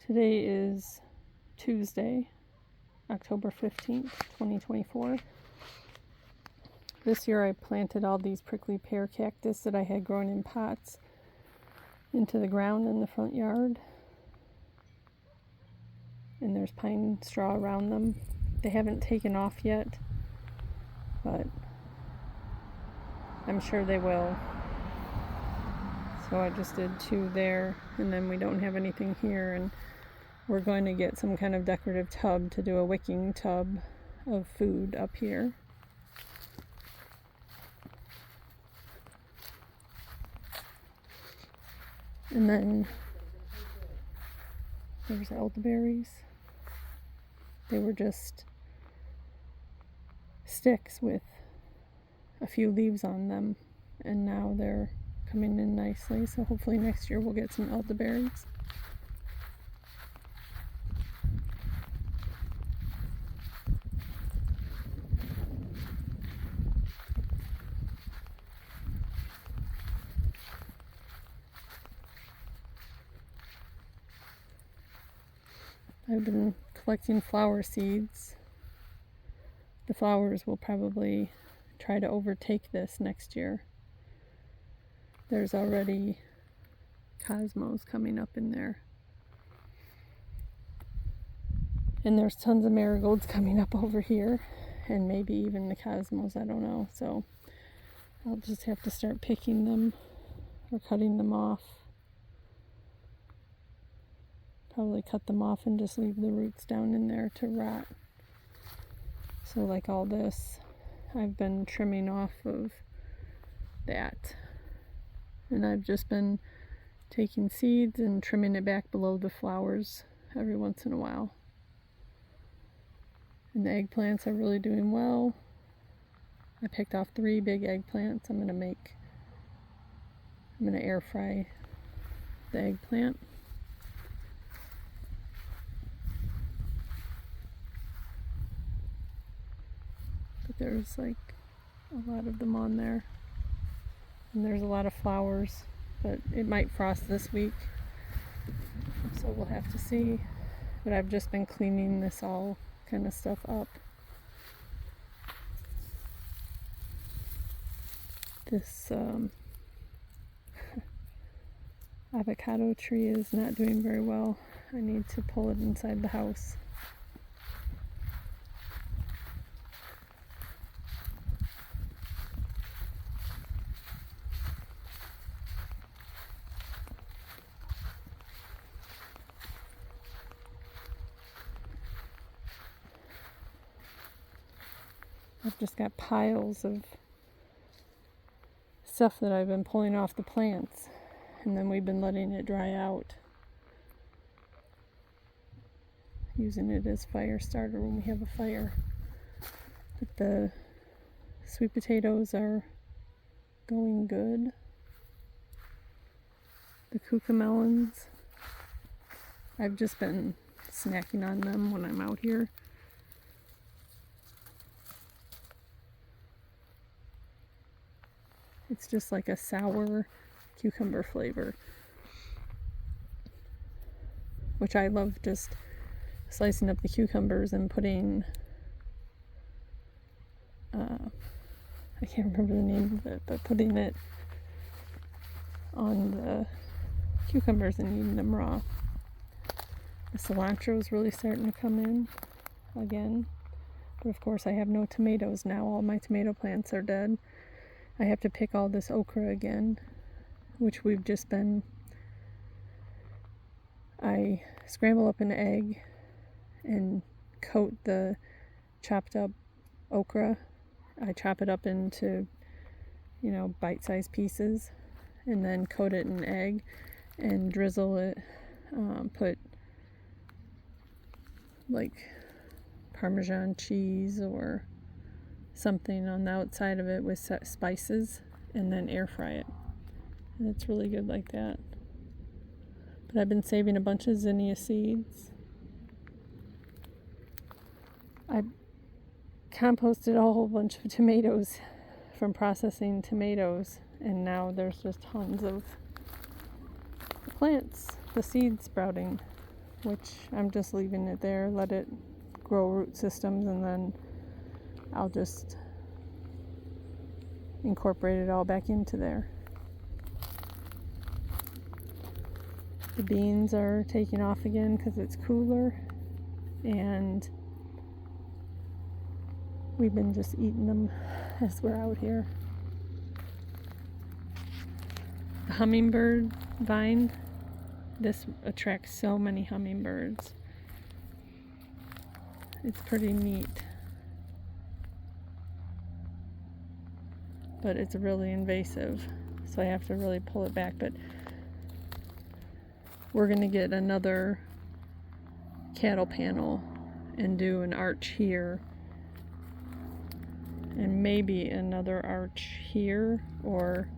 Today is Tuesday, October 15th, 2024. This year I planted all these prickly pear cactus that I had grown in pots into the ground in the front yard. And there's pine straw around them. They haven't taken off yet, but I'm sure they will. So I just did 2 there, and then we don't have anything here, and we're going to get some kind of decorative tub to do a wicking tub of food up here. And then there's elderberries. They were just sticks with a few leaves on them, and now they're coming in nicely, so hopefully next year we'll get some elderberries. I've been collecting flower seeds. The flowers will probably try to overtake this next year. There's already cosmos coming up in there. And there's tons of marigolds coming up over here, and maybe even the cosmos, I don't know. So I'll just have to start picking them or cutting them off. Probably cut them off and just leave the roots down in there to rot. So like all this, I've been trimming off of that. And I've just been taking seeds and trimming it back below the flowers every once in a while. And the eggplants are really doing well. I picked off 3 big eggplants. I'm going to air fry the eggplant. But there's like a lot of them on there. And there's a lot of flowers, but it might frost this week, so we'll have to see. But I've just been cleaning this all kind of stuff up. This avocado tree is not doing very well. I need to pull it inside the house. I've just got piles of stuff that I've been pulling off the plants, and then we've been letting it dry out, using it as fire starter when we have a fire. But the sweet potatoes are going good. The cucamelons, I've just been snacking on them when I'm out here. It's just like a sour cucumber flavor, which I love, just slicing up the cucumbers and putting, I can't remember the name of it, but putting it on the cucumbers and eating them raw. The cilantro is really starting to come in again, but of course I have no tomatoes now. All my tomato plants are dead. I have to pick all this okra again, which we've just been, I scramble up an egg and coat the chopped up okra. I chop it up into, bite-sized pieces, and then coat it in egg and drizzle it, put like Parmesan cheese or something on the outside of it with spices, and then air fry it. And it's really good like that. But I've been saving a bunch of zinnia seeds. I composted a whole bunch of tomatoes from processing tomatoes, and now there's just tons of plants, the seeds sprouting, which I'm just leaving it there, let it grow root systems, and then I'll just incorporate it all back into there. The beans are taking off again because it's cooler, and we've been just eating them as we're out here. The hummingbird vine, this attracts so many hummingbirds. It's pretty neat. But it's really invasive, so I have to really pull it back. But we're going to get another cattle panel and do an arch here, and maybe another arch here, or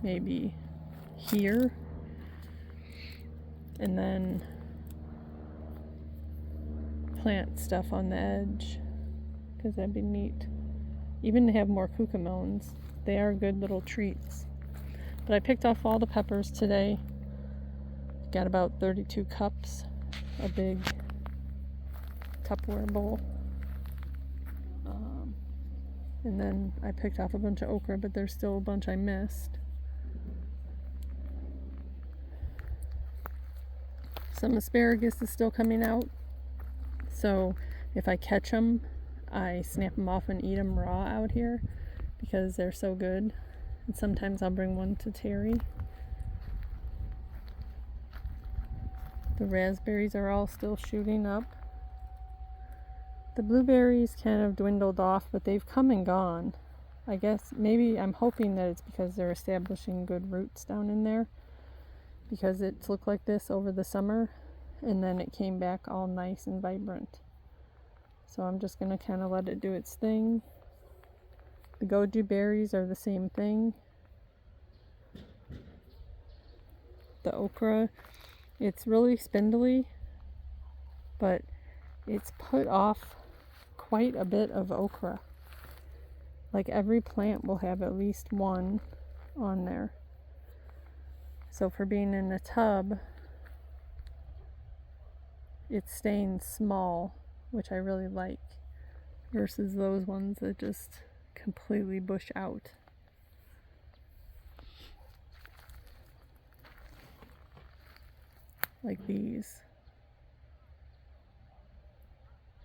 maybe here, and then plant stuff on the edge, because that'd be neat. Even to have more cucamones. They are good little treats. But I picked off all the peppers today. Got about 32 cups, a big Tupperware bowl. And then I picked off a bunch of okra, but there's still a bunch I missed. Some asparagus is still coming out. So if I catch them, I snap them off and eat them raw out here because they're so good. And sometimes I'll bring one to Terry. The raspberries are all still shooting up. The blueberries kind of dwindled off, but they've come and gone. I guess maybe I'm hoping that it's because they're establishing good roots down in there, because it's looked like this over the summer and then it came back all nice and vibrant. So I'm just going to kind of let it do its thing. The goji berries are the same thing. The okra, it's really spindly, but it's put off quite a bit of okra. Like every plant will have at least one on there. So for being in a tub, it's staying small, which I really like, versus those ones that just completely bush out. Like these.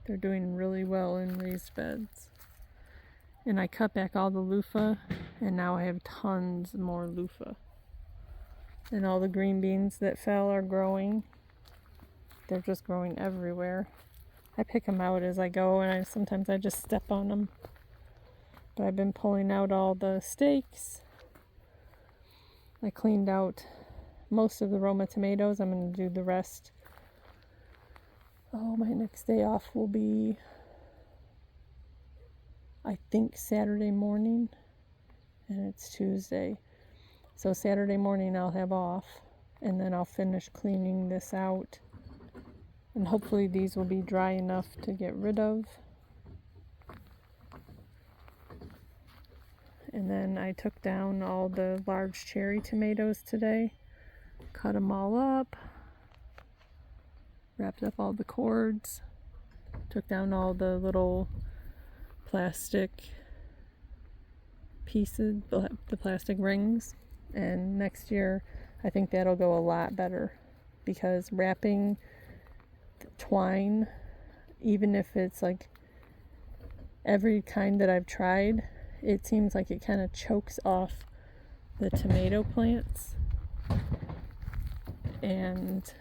They're doing really well in raised beds. And I cut back all the loofah, and now I have tons more loofah. And all the green beans that fell are growing. They're just growing everywhere. I pick them out as I go, and sometimes I just step on them. But I've been pulling out all the stakes. I cleaned out most of the Roma tomatoes. I'm going to do the rest. Oh, my next day off will be, I think, Saturday morning, and it's Tuesday. So Saturday morning I'll have off, and then I'll finish cleaning this out. And hopefully these will be dry enough to get rid of. And then I took down all the large cherry tomatoes today. Cut them all up. Wrapped up all the cords. Took down all the little plastic pieces, the plastic rings. And next year I think that'll go a lot better, because wrapping twine, even if it's like every kind that I've tried, it seems like it kind of chokes off the tomato plants, and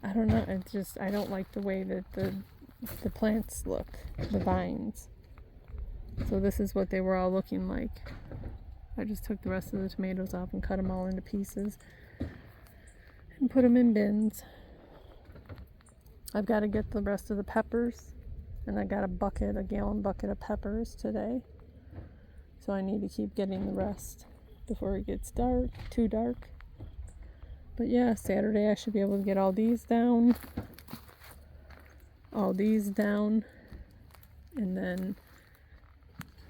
I don't know, I don't like the way that the plants look, the vines. So this is what they were all looking like. I just took the rest of the tomatoes off and cut them all into pieces and put them in bins. I've got to get the rest of the peppers, and I got a gallon bucket of peppers today. So I need to keep getting the rest before it gets too dark. But yeah, Saturday I should be able to get all these down, and then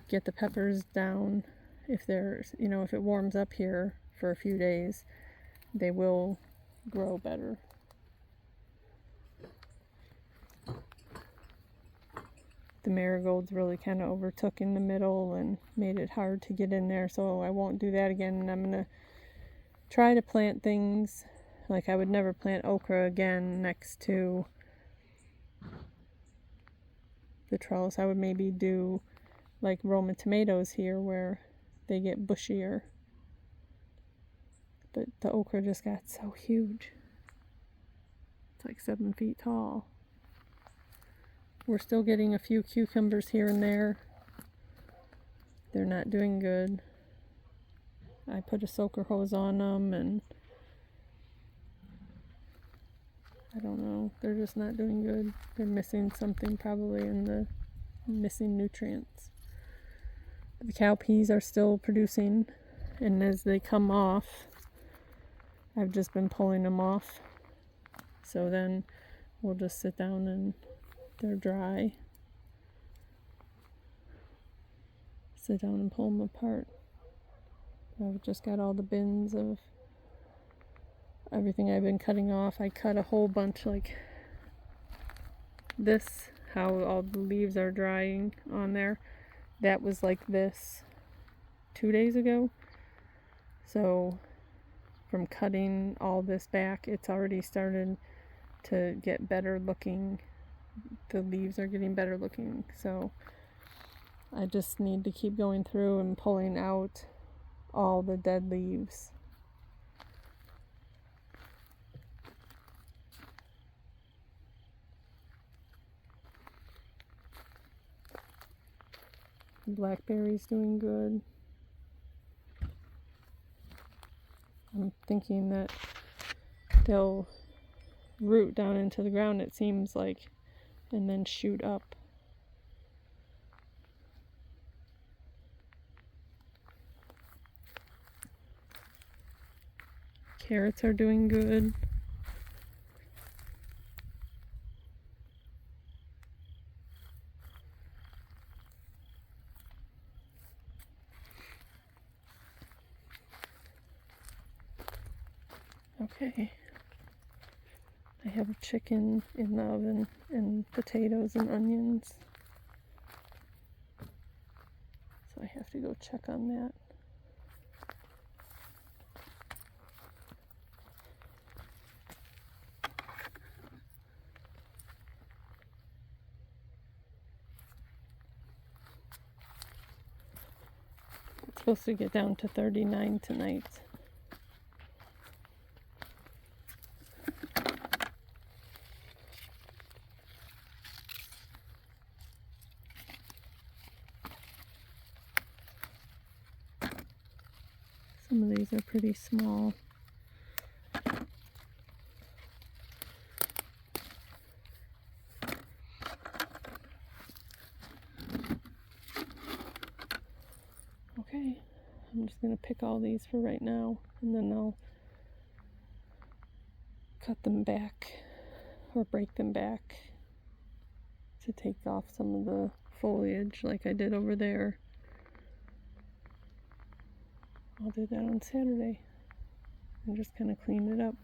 get the peppers down. If there's, if it warms up here for a few days, they will grow better. The marigolds really kind of overtook in the middle and made it hard to get in there, so I won't do that again. And I'm going to try to plant things, like I would never plant okra again next to the trellis. I would maybe do like Roma tomatoes here where they get bushier. But the okra just got so huge. It's like 7 feet tall. We're still getting a few cucumbers here and there. They're not doing good. I put a soaker hose on them and I don't know. They're just not doing good. They're missing something, probably in the missing nutrients. But the cowpeas are still producing, and as they come off, I've just been pulling them off. So then we'll just sit down and they're dry. Sit down and pull them apart. I've just got all the bins of everything I've been cutting off. I cut a whole bunch, like this, how all the leaves are drying on there. That was like this 2 days ago. So from cutting all this back, it's already started to get better looking. The leaves are getting better looking. So I just need to keep going through and pulling out all the dead leaves. Blackberries doing good. I'm thinking that they'll root down into the ground, it seems like, and then shoot up. Carrots are doing good. Okay. I have a chicken in the oven and potatoes and onions. So I have to go check on that. It's supposed to get down to 39 tonight. Some of these are pretty small. Okay, I'm just going to pick all these for right now, and then I'll cut them back or break them back to take off some of the foliage like I did over there. I'll do that on Saturday and just kind of clean it up.